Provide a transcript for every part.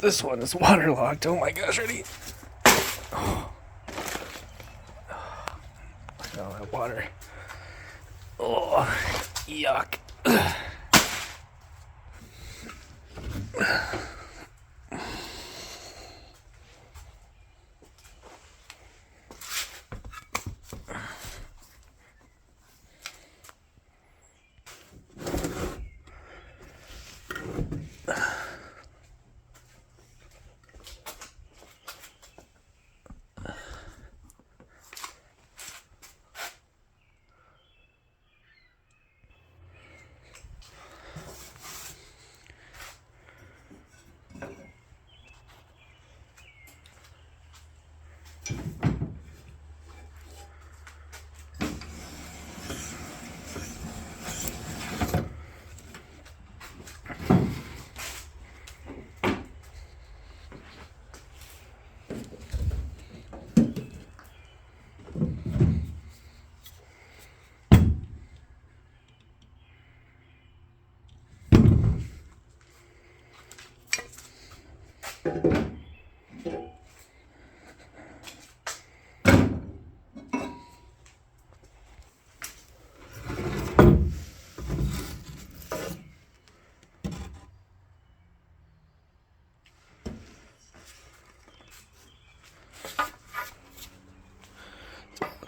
this one is waterlogged. Oh my gosh, ready? Oh, that water. Oh, yuck.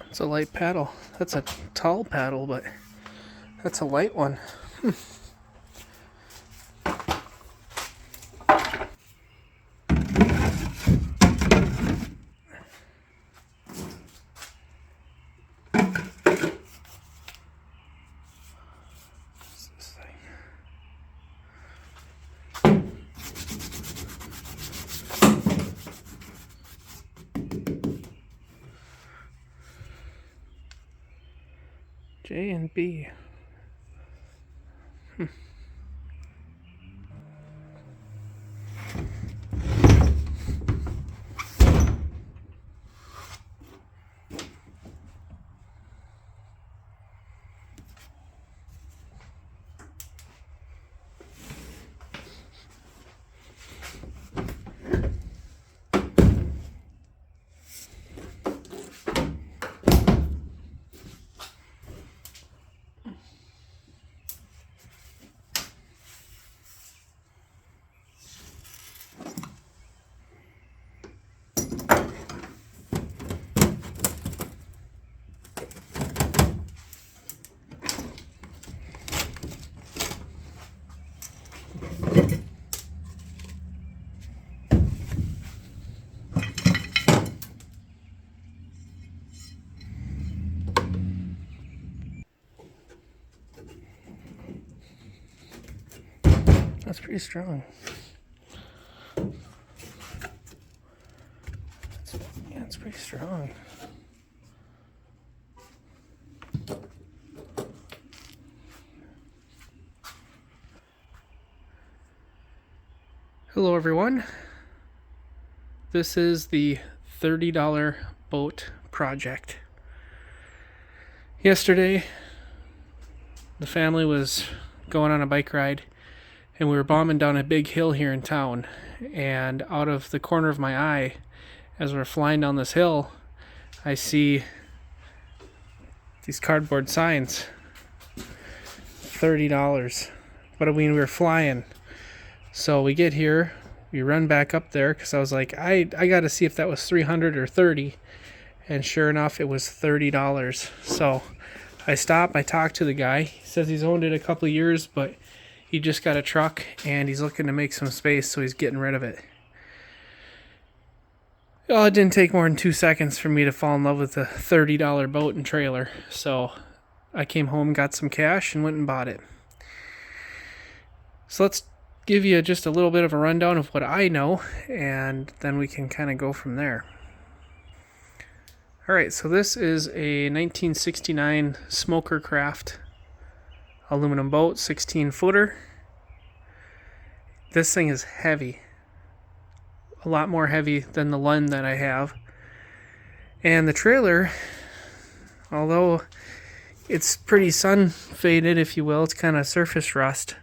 It's a light paddle. That's a tall paddle, but that's a light one. What's this thing? J and B. That's pretty strong. Yeah, it's pretty strong. Hello everyone. This is the $30 boat project. Yesterday, the family was going on a bike ride and we were bombing down a big hill here in town, and out of the corner of my eye, as we're flying down this hill, I see these cardboard signs. $30. But I mean, we were flying. So we get here, we run back up there, because I was like, I got to see if that was 300 or 30. And sure enough, it was $30. So I stopped, I talked to the guy. He says he's owned it a couple of years, but he just got a truck and he's looking to make some space, so he's getting rid of it. Well, it didn't take more than 2 seconds for me to fall in love with a $30 boat and trailer. So I came home, got some cash, and went and bought it. So let's give you just a little bit of a rundown of what I know, and then we can kind of go from there. Alright, so this is a 1969 Smoker Craft aluminum boat, 16-footer. This thing is heavy. A lot more heavy than the Lund that I have. And the trailer, although it's pretty sun faded, if you will, it's kind of surface rust.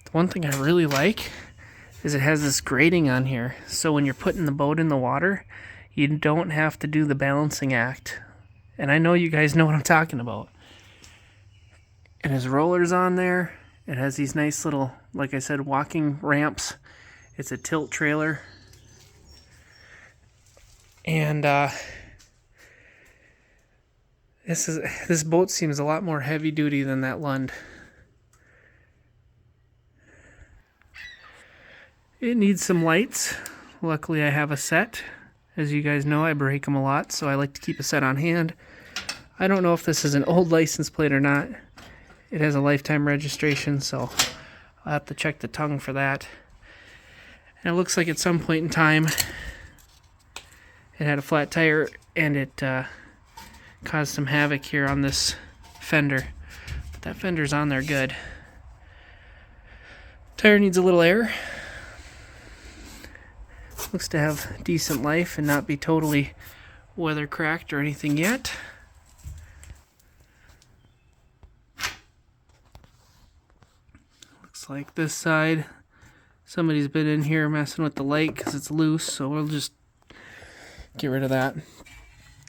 The one thing I really like is it has this grating on here. So when you're putting the boat in the water, you don't have to do the balancing act. And I know you guys know what I'm talking about. It has rollers on there. It has these nice little, like I said, walking ramps. It's a tilt trailer. And this boat seems a lot more heavy duty than that Lund. It needs some lights. Luckily I have a set. As you guys know, I break them a lot, so I like to keep a set on hand. I don't know if this is an old license plate or not. It has a lifetime registration, so I'll have to check the tongue for that. And it looks like at some point in time it had a flat tire and it caused some havoc here on this fender. But that fender's on there good. Tire needs a little air. Looks to have decent life and not be totally weather cracked or anything yet. Looks like this side, somebody's been in here messing with the light because it's loose, so we'll just get rid of that.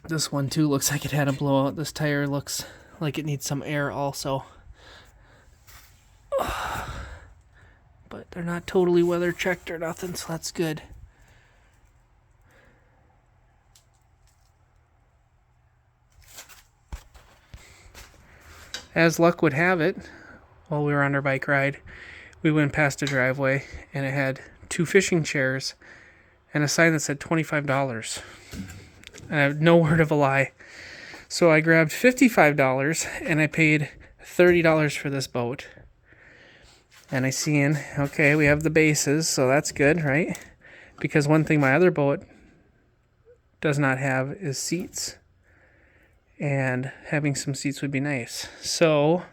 This one too looks like it had a blowout. This tire looks like it needs some air also. But they're not totally weather checked or nothing, so that's good. As luck would have it, while we were on our bike ride, we went past a driveway and it had 2 fishing chairs and a sign that said $25. And I have no word of a lie. So I grabbed $55 and I paid $30 for this boat. And I seen, okay, we have the bases, so that's good, right? Because one thing my other boat does not have is seats. And having some seats would be nice. So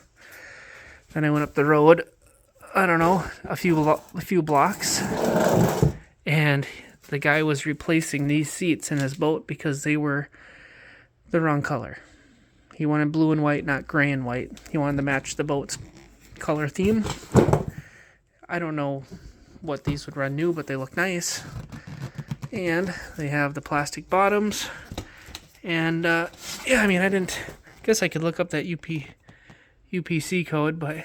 then I went up the road, I don't know, a few blocks, and the guy was replacing these seats in his boat because they were the wrong color. He wanted blue and white, not gray and white. He wanted to match the boat's color theme. I don't know what these would run new, but they look nice. And they have the plastic bottoms. And, yeah, I mean, guess I could look up that UPC code, but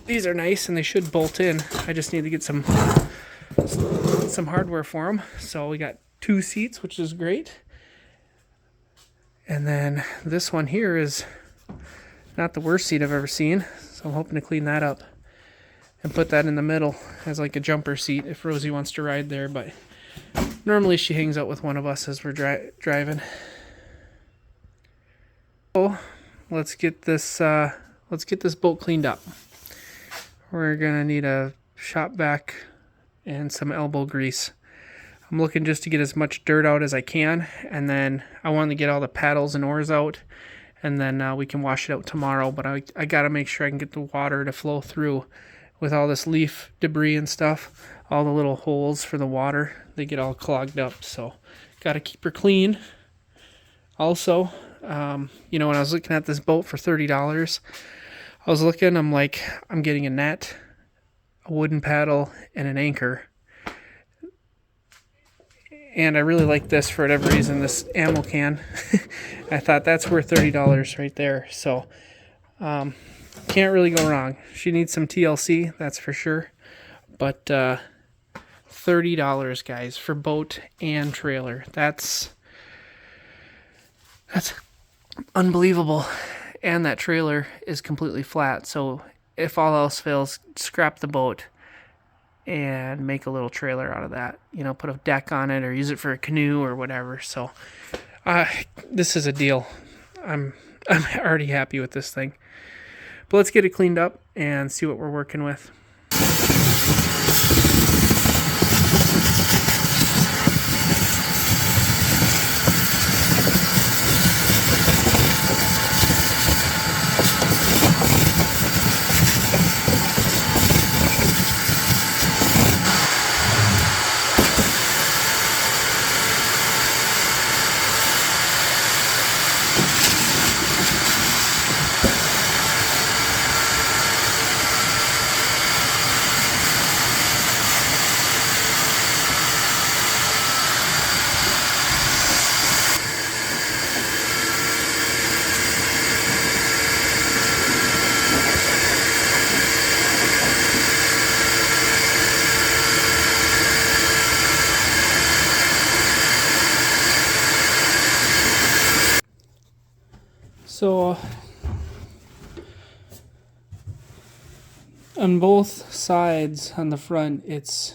these are nice and they should bolt in. I just need to get some hardware for them. So we got 2 seats, which is great. And then this one here is not the worst seat I've ever seen. So I'm hoping to clean that up and put that in the middle as like a jumper seat if Rosie wants to ride there, but normally she hangs out with one of us as we're driving. So let's get this boat cleaned up. We're gonna need a shop vac and some elbow grease. I'm looking just to get as much dirt out as I can, and then I want to get all the paddles and oars out, and then we can wash it out tomorrow. But I gotta make sure I can get the water to flow through. With all this leaf debris and stuff, all the little holes for the water, they get all clogged up, so gotta keep her clean. Also, when I was looking at this boat for $30, I'm like, I'm getting a net, a wooden paddle, and an anchor. And I really like this for whatever reason, this ammo can. I thought that's worth $30 right there, so can't really go wrong. She needs some TLC, that's for sure. But $30, guys, for boat and trailer. That's unbelievable. And that trailer is completely flat. So if all else fails, scrap the boat and make a little trailer out of that. Put a deck on it or use it for a canoe or whatever. So this is a deal. I'm already happy with this thing. But let's get it cleaned up and see what we're working with. So on both sides on the front, it's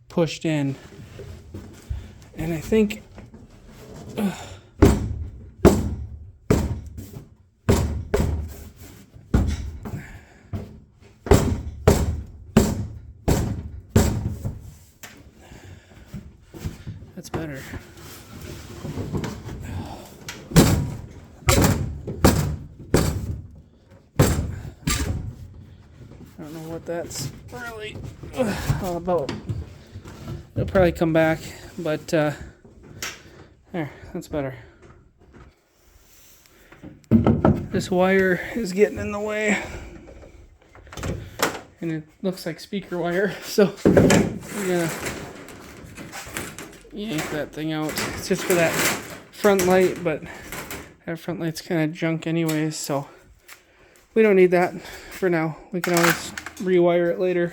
pushed in, and I think that's better. I don't know what that's really all about. It'll probably come back, but there, that's better. This wire is getting in the way, and it looks like speaker wire, so I'm gonna yank that thing out. It's just for that front light, but that front light's kind of junk anyways, so we don't need that for now. We can always rewire it later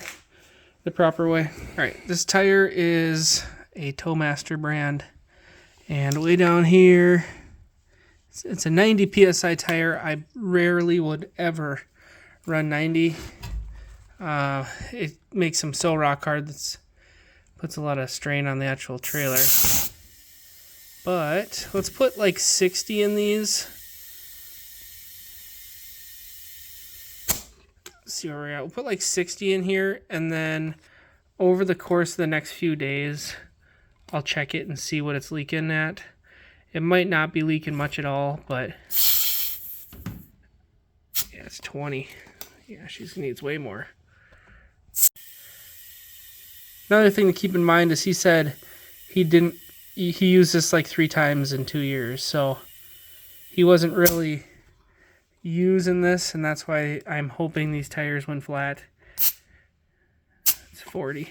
the proper way. Alright, this tire is a Towmaster brand, and way down here, it's a 90 psi tire. I rarely would ever run 90. It makes them so rock hard that puts a lot of strain on the actual trailer. But let's put like 60 in these. Let's see where we're at. We'll put like 60 in here, and then over the course of the next few days, I'll check it and see what it's leaking at. It might not be leaking much at all, but yeah, it's 20. Yeah, she needs way more. Another thing to keep in mind is he said he used this like 3 times in 2 years, so he wasn't really using this, and that's why I'm hoping these tires went flat. It's 40.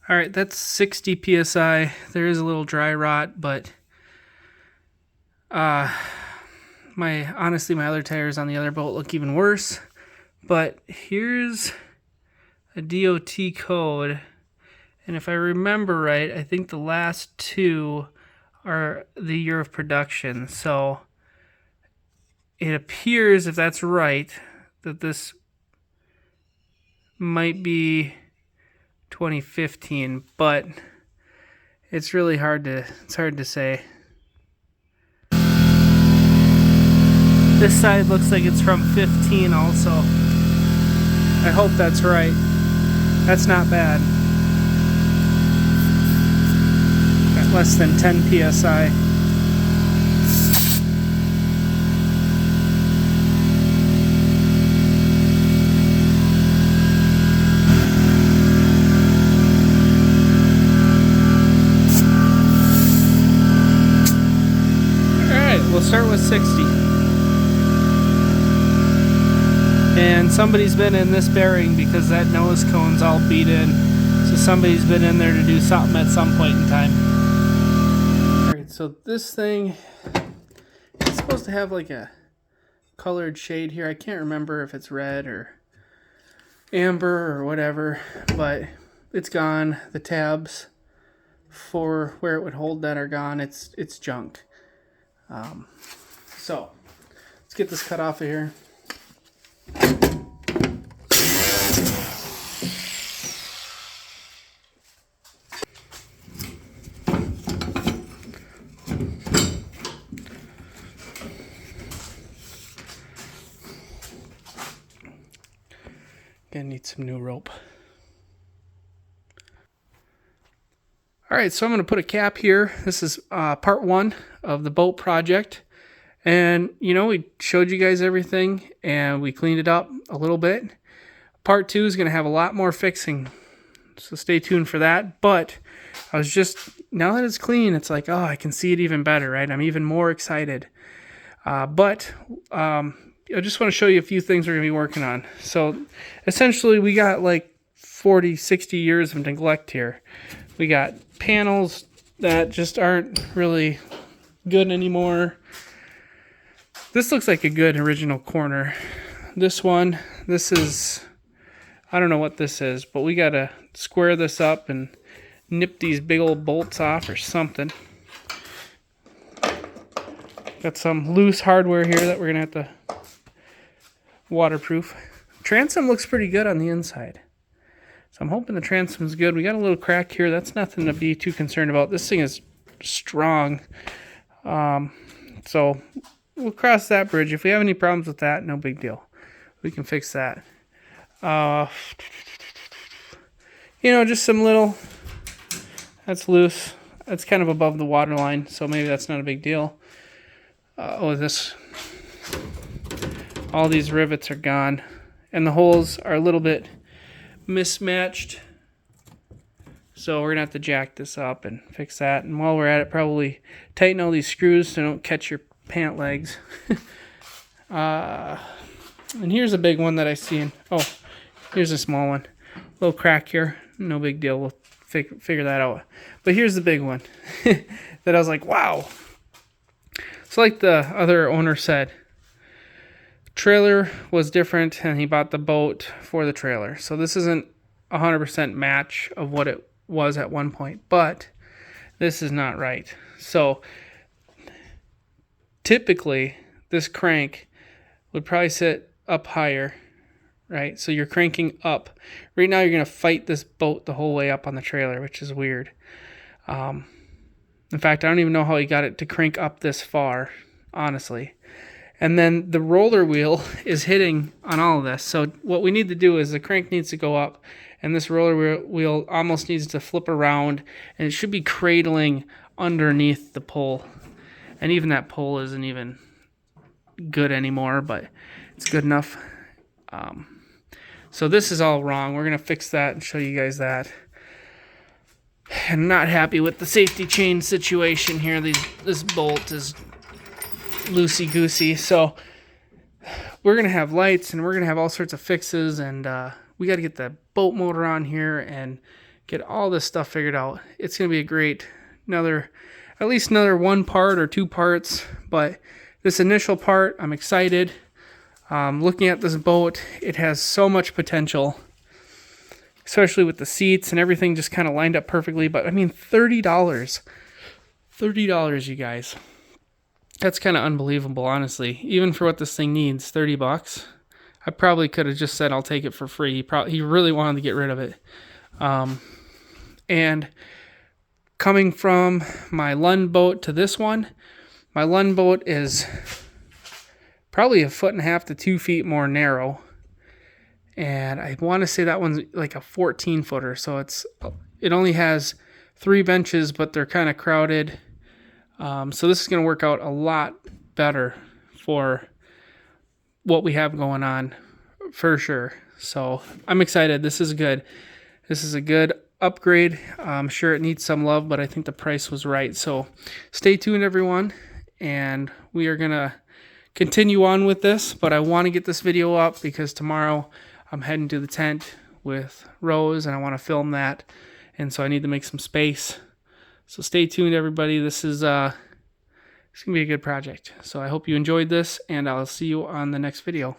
Alright, that's 60 psi. There is a little dry rot, but honestly my other tires on the other boat look even worse. But here's a DOT code, and if I remember right, I think the last 2 are the year of production. So it appears, if that's right, that this might be 2015, but it's really hard to say. This side looks like it's from 15 also. I hope that's right. That's not bad. Got less than 10 psi. We'll start with 60. And somebody's been in this bearing because that nose cone's all beat in. So somebody's been in there to do something at some point in time. Alright, so this thing is supposed to have like a colored shade here. I can't remember if it's red or amber or whatever, but it's gone. The tabs for where it would hold that are gone. It's junk. So let's get this cut off of here. Gonna need some new rope. Alright, so I'm going to put a cap here. This is part 1 of the boat project. And, you know, we showed you guys everything, and we cleaned it up a little bit. Part 2 is going to have a lot more fixing, so stay tuned for that. But I was just, now that it's clean, it's like, oh, I can see it even better, right? I'm even more excited. I just want to show you a few things we're going to be working on. So, essentially, we got like 40, 60 years of neglect here. We got panels that just aren't really good anymore. This looks like a good original corner. This one, this is I don't know what this is, but we got to square this up and nip these big old bolts off or something. Got some loose hardware here that we're going to have to waterproof. Transom looks pretty good on the inside. So I'm hoping the transom's good. We got a little crack here. That's nothing to be too concerned about. This thing is strong. So we'll cross that bridge. If we have any problems with that, no big deal. We can fix that. You know, just some little... That's loose. That's kind of above the water line, so maybe that's not a big deal. All these rivets are gone. And the holes are a little bit mismatched. So we're going to have to jack this up and fix that. And while we're at it, probably tighten all these screws so don't catch your pant legs. And here's a big one that I see. Oh, here's a small one. Little crack here. No big deal. We'll figure that out. But here's the big one that I was like, wow. So like the other owner said, trailer was different and he bought the boat for the trailer. So this isn't 100% match of what it was at one point, but this is not right. So typically this crank would probably sit up higher, right? So you're cranking up. Right now you're going to fight this boat the whole way up on the trailer, which is weird. In fact, I don't even know how he got it to crank up this far, honestly. And then the roller wheel is hitting on all of this. So what we need to do is the crank needs to go up, and this roller wheel almost needs to flip around, and it should be cradling underneath the pole. And even that pole isn't even good anymore, but it's good enough. So this is all wrong. We're going to fix that and show you guys that. I'm not happy with the safety chain situation here. This bolt is loosey-goosey. So we're going to have lights and we're going to have all sorts of fixes. And we got to get the boat motor on here and get all this stuff figured out. It's going to be a great, at least another 1 part or 2 parts. But this initial part, I'm excited. Looking at this boat, it has so much potential, especially with the seats and everything just kind of lined up perfectly. But I mean, $30, you guys. That's kind of unbelievable, honestly. Even for what this thing needs, $30. I probably could have just said I'll take it for free. He really wanted to get rid of it. And coming from my Lund boat to this one, my Lund boat is probably 1.5 to 2 feet more narrow. And I want to say that one's like a 14-footer. So it only has 3 benches, but they're kind of crowded. So this is going to work out a lot better for what we have going on for sure. So I'm excited. This is good. This is a good upgrade. I'm sure it needs some love, but I think the price was right. So stay tuned, everyone. And we are going to continue on with this, but I want to get this video up because tomorrow I'm heading to the tent with Rose and I want to film that. And so I need to make some space. So stay tuned, everybody. This is it's going to be a good project. So I hope you enjoyed this and I'll see you on the next video.